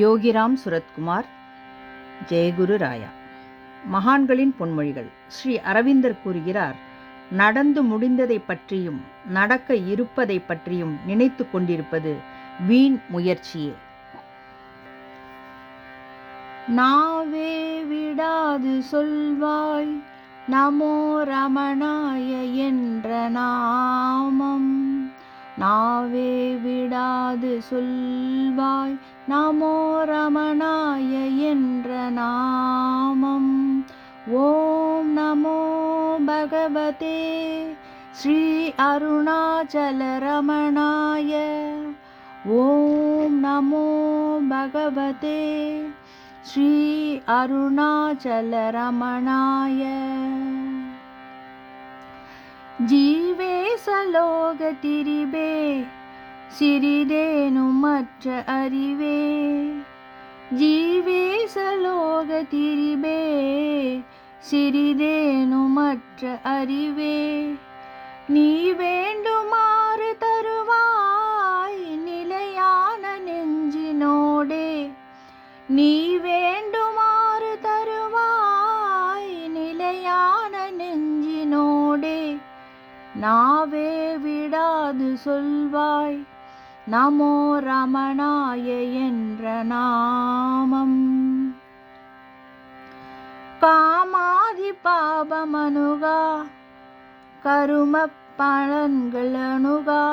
யோகிராம் சுரத்குமார், ஜெயகுரு ராயா. மகான்களின் பொன்மொழிகள். ஸ்ரீ அரவிந்தர் கூறுகிறார், நடந்து முடிந்ததை பற்றியும் நடக்க இருப்பதை பற்றியும் நினைத்து கொண்டிருப்பது வீண் முயற்சியே. நாவே விடாது சொல்வாய் நமோ ரமணாய என்ற நாமம். நாவே விடாது சொல்வாய் நமோ ரமணாய என்ற நாமம். ஓம் நமோ பகவதே ஸ்ரீ அருணாச்சல ரமணாய. ஓம் நமோ பகவதே ஸ்ரீ அருணாச்சல ரமணாய. ஜீவேசலோகதிரிபே சிறிதேனுமற்ற அறிவே. ஜீவேசலோகதிரிபே சிறிதேனுமற்ற அறிவே. நீ வேண்டுமாறு தருவாய் நிலையான நெஞ்சினோடே. நீ வேண்டுமாறு தருவாய் நிலையான நெஞ்சினோடே. நாவே விடாது சொல்வாய் நமோ ரமணாய என்ற நாமம். காமாதி பாபமனுகா கரும பலன்கள் அணுகா.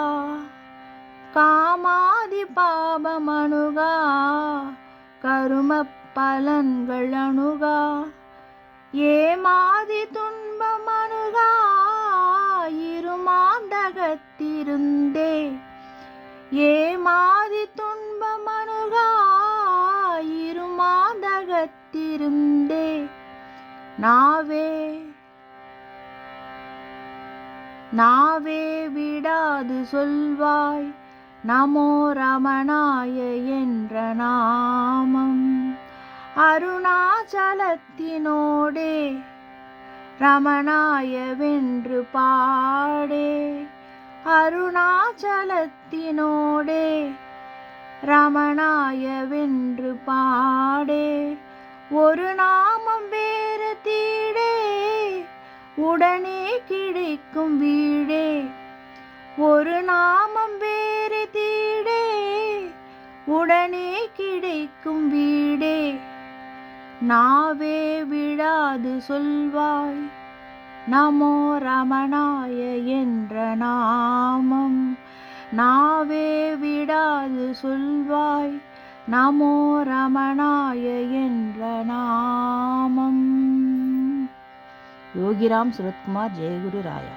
காமாதி பாபமனுகா கரும பலன்கள் அணுகா. ஏமாதி துன்பமனுகா இருமாந்தகத்திருந்தே. ஏமாதி துன்பமனுகா இருமாந்தகத்திருந்தே. நாவே விடாது சொல்வாய் நமோ ரமணாய என்ற நாமம். அருணாச்சலத்தினோடே ரமணாய வென்று பாடே. அருணாச்சலத்தினோடே ரமணாய வென்று பாடே. ஒரு நாமம் வேறு தீடே உடனே கிடைக்கும் வீடே. ஒரு நாமம் வேறு தீடே உடனே கிடைக்கும் வீடே. நாவே விடாது சொல்வாய் நமோ ரமணாய என்ற நாமம். நாவே விடாது சொல்வாய் நமோ ரமணாய என்ற நாமம். யோகிராம் சுரத்குமார், ஜெயகுரு ராயா.